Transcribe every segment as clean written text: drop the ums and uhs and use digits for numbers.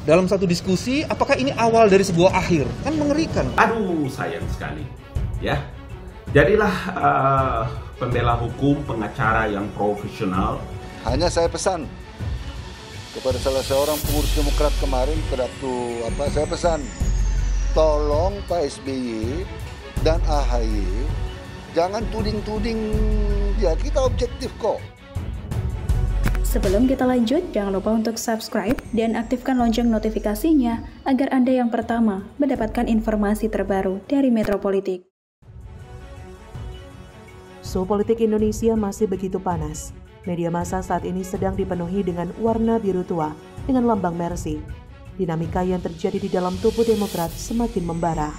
dalam satu diskusi, apakah ini awal dari sebuah akhir? Kan mengerikan. Aduh, sayang sekali. Ya, jadilah pembela hukum, pengacara yang profesional. Hanya saya pesan kepada salah seorang pengurus Demokrat kemarin, saya pesan, tolong Pak SBY dan AHY jangan tuding-tuding dia, kita objektif kok. Sebelum kita lanjut, jangan lupa untuk subscribe dan aktifkan lonceng notifikasinya agar Anda yang pertama mendapatkan informasi terbaru dari Metropolitik. Suhu politik Indonesia masih begitu panas. Media massa saat ini sedang dipenuhi dengan warna biru tua dengan lambang Mercy. Dinamika yang terjadi di dalam tubuh Demokrat semakin membara.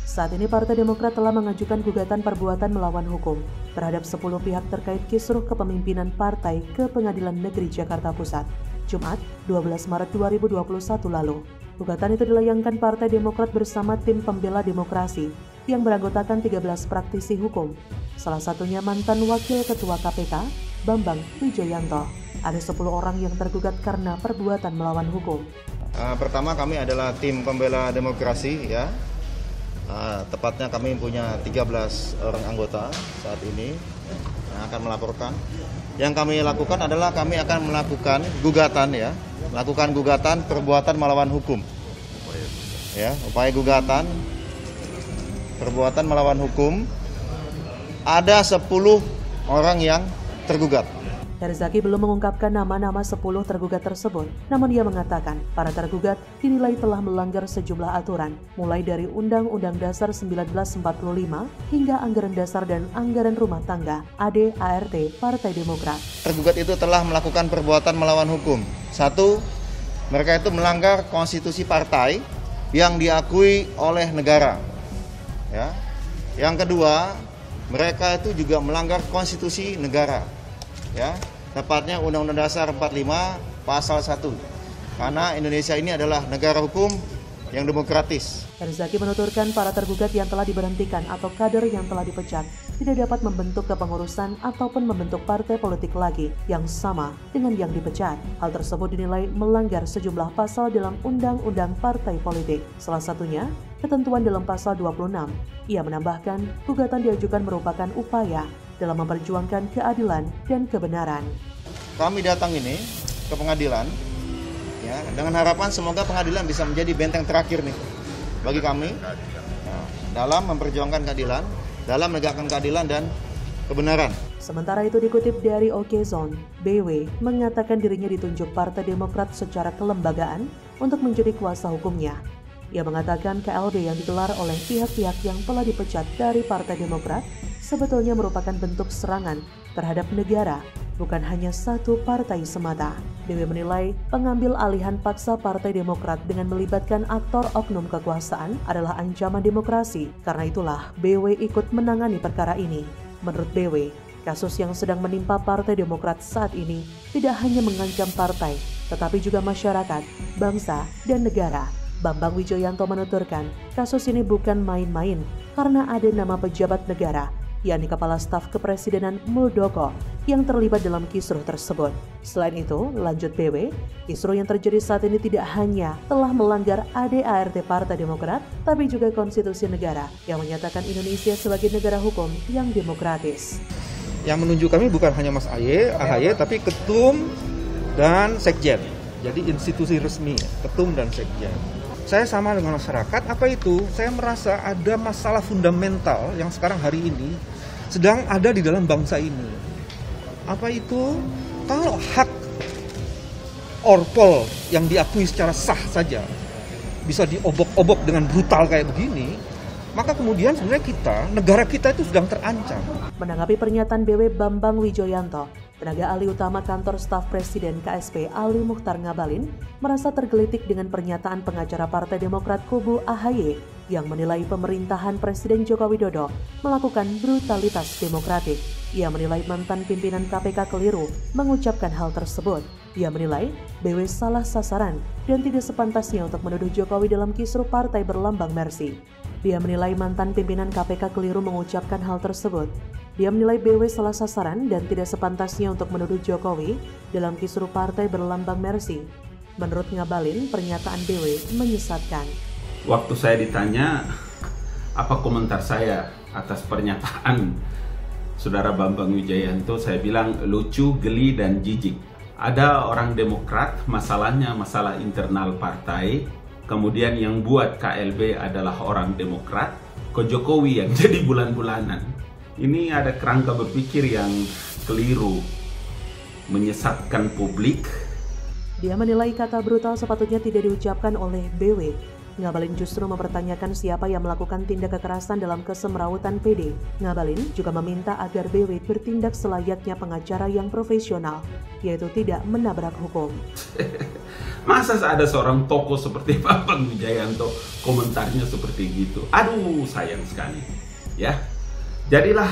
Saat ini Partai Demokrat telah mengajukan gugatan perbuatan melawan hukum terhadap 10 pihak terkait kisruh kepemimpinan partai ke Pengadilan Negeri Jakarta Pusat, Jumat 12 Maret 2021 lalu. Gugatan itu dilayangkan Partai Demokrat bersama tim pembela demokrasi yang beranggotakan 13 praktisi hukum, salah satunya mantan Wakil Ketua KPK, Bambang Wijoyanto. Ada 10 orang yang tergugat karena perbuatan melawan hukum. Pertama kami adalah tim pembela demokrasi ya. Tepatnya kami punya 13 orang anggota saat ini yang akan melaporkan. Yang kami lakukan adalah kami akan melakukan gugatan ya, melakukan gugatan perbuatan melawan hukum. Ya, upaya gugatan perbuatan melawan hukum. Ada 10 orang yang tergugat. Herzaki belum mengungkapkan nama-nama 10 tergugat tersebut, namun dia mengatakan para tergugat dinilai telah melanggar sejumlah aturan, mulai dari Undang-Undang Dasar 1945 hingga Anggaran Dasar dan Anggaran Rumah Tangga (AD/ART) Partai Demokrat. Tergugat itu telah melakukan perbuatan melawan hukum. 1, mereka itu melanggar konstitusi partai yang diakui oleh negara. Ya. Yang kedua, mereka itu juga melanggar konstitusi negara. Ya, tepatnya Undang-Undang Dasar 45 pasal 1. Karena Indonesia ini adalah negara hukum yang demokratis. Herzaki menuturkan para tergugat yang telah diberhentikan atau kader yang telah dipecat tidak dapat membentuk kepengurusan ataupun membentuk partai politik lagi yang sama dengan yang dipecat. Hal tersebut dinilai melanggar sejumlah pasal dalam Undang-Undang Partai Politik. Salah satunya, ketentuan dalam pasal 26. Ia menambahkan, gugatan diajukan merupakan upaya dalam memperjuangkan keadilan dan kebenaran. Kami datang ini ke pengadilan ya, dengan harapan semoga pengadilan bisa menjadi benteng terakhir nih bagi kami dalam memperjuangkan keadilan, dalam menegakkan keadilan dan kebenaran. Sementara itu dikutip dari Okezone, BW mengatakan dirinya ditunjuk Partai Demokrat secara kelembagaan untuk menjadi kuasa hukumnya. Ia mengatakan KLB yang digelar oleh pihak-pihak yang telah dipecat dari Partai Demokrat sebetulnya merupakan bentuk serangan terhadap negara, bukan hanya satu partai semata. BW menilai pengambil alihan paksa Partai Demokrat dengan melibatkan aktor oknum kekuasaan adalah ancaman demokrasi. Karena itulah BW ikut menangani perkara ini. Menurut BW, kasus yang sedang menimpa Partai Demokrat saat ini tidak hanya mengancam partai, tetapi juga masyarakat, bangsa, dan negara. Bambang Wijoyanto menuturkan, kasus ini bukan main-main karena ada nama pejabat negara, yakni Kepala Staf Kepresidenan Muldoko yang terlibat dalam kisruh tersebut. Selain itu, lanjut BW, kisruh yang terjadi saat ini tidak hanya telah melanggar AD/ART Partai Demokrat, tapi juga konstitusi negara yang menyatakan Indonesia sebagai negara hukum yang demokratis. Yang menunjuk kami bukan hanya Mas AHY, tapi ketum dan sekjen. Jadi institusi resmi, ketum dan sekjen. Saya sama dengan masyarakat, apa itu? Saya merasa ada masalah fundamental yang sekarang hari ini sedang ada di dalam bangsa ini. Apa itu? Kalau hak Orpol yang diakui secara sah saja bisa diobok-obok dengan brutal kayak begini, maka kemudian sebenarnya negara kita itu sedang terancam. Menanggapi pernyataan BW Bambang Wijoyanto, tenaga ahli utama kantor staf Presiden KSP Ali Muchtar Ngabalin merasa tergelitik dengan pernyataan pengacara Partai Demokrat kubu AHY yang menilai pemerintahan Presiden Joko Widodo melakukan brutalitas demokratik. Ia menilai mantan pimpinan KPK keliru mengucapkan hal tersebut. Ia menilai BW salah sasaran dan tidak sepantasnya untuk menuduh Jokowi dalam kisruh partai berlambang Mercy. Dia menilai mantan pimpinan KPK keliru mengucapkan hal tersebut. Dia menilai BW salah sasaran dan tidak sepantasnya untuk menuduh Jokowi dalam kisruh partai berlambang Mercy. Menurut Ngabalin, pernyataan BW menyesatkan. Waktu saya ditanya apa komentar saya atas pernyataan Saudara Bambang Wijayanto, saya bilang lucu, geli, dan jijik. Ada orang Demokrat, masalahnya masalah internal partai, kemudian yang buat KLB adalah orang Demokrat, ke Jokowi yang jadi bulan-bulanan. Ini ada kerangka berpikir yang keliru, menyesatkan publik. Dia menilai kata brutal sepatutnya tidak diucapkan oleh BW. Ngabalin justru mempertanyakan siapa yang melakukan tindak kekerasan dalam kesemrawutan PD. Ngabalin juga meminta agar BW bertindak selayaknya pengacara yang profesional, yaitu tidak menabrak hukum. Masa ada seorang tokoh seperti Bambang Wijayanto komentarnya seperti gitu? Aduh, sayang sekali. Ya, jadilah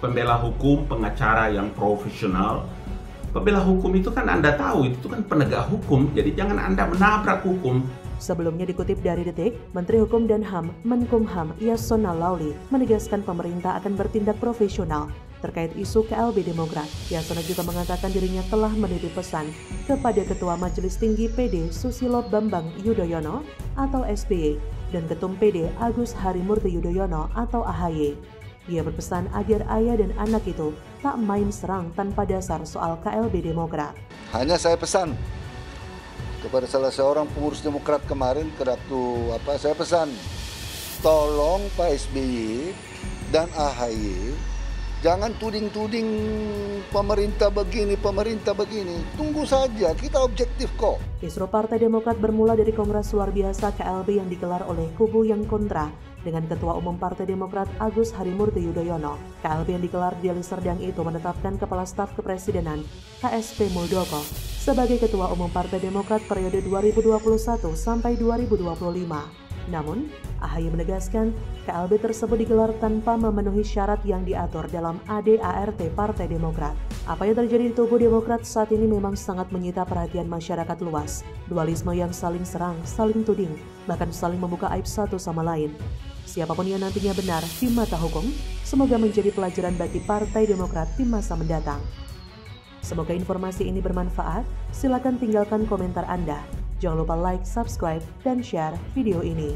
pembela hukum, pengacara yang profesional. Pembela hukum itu kan Anda tahu, itu kan penegak hukum, jadi jangan Anda menabrak hukum. Sebelumnya dikutip dari Detik, Menteri Hukum dan HAM Menkumham Yasona Lauli menegaskan pemerintah akan bertindak profesional terkait isu KLB Demokrat. Yasona juga mengatakan dirinya telah menitip pesan kepada Ketua Majelis Tinggi PD Susilo Bambang Yudhoyono atau SBY dan Ketum PD Agus Harimurti Yudhoyono atau AHY. Dia berpesan agar ayah dan anak itu tak main serang tanpa dasar soal KLB Demokrat. Hanya saya pesan kepada salah seorang pengurus Demokrat kemarin saya pesan tolong Pak SBY dan AHY jangan tuding-tuding pemerintah begini, tunggu saja, kita objektif kok. Kisru Partai Demokrat bermula dari Kongres Luar Biasa KLB yang digelar oleh kubu yang kontra dengan Ketua Umum Partai Demokrat Agus Harimurti Yudhoyono. KLB yang digelar di Deli Serdang itu menetapkan Kepala Staf Kepresidenan KSP Muldoko sebagai Ketua Umum Partai Demokrat periode 2021 sampai 2025. Namun, AHY menegaskan KLB tersebut digelar tanpa memenuhi syarat yang diatur dalam ADART Partai Demokrat. Apa yang terjadi di tubuh Demokrat saat ini memang sangat menyita perhatian masyarakat luas. Dualisme yang saling serang, saling tuding, bahkan saling membuka aib satu sama lain. Siapapun yang nantinya benar di mata hukum, semoga menjadi pelajaran bagi Partai Demokrat di masa mendatang. Semoga informasi ini bermanfaat. Silakan tinggalkan komentar Anda. Jangan lupa like, subscribe, dan share video ini.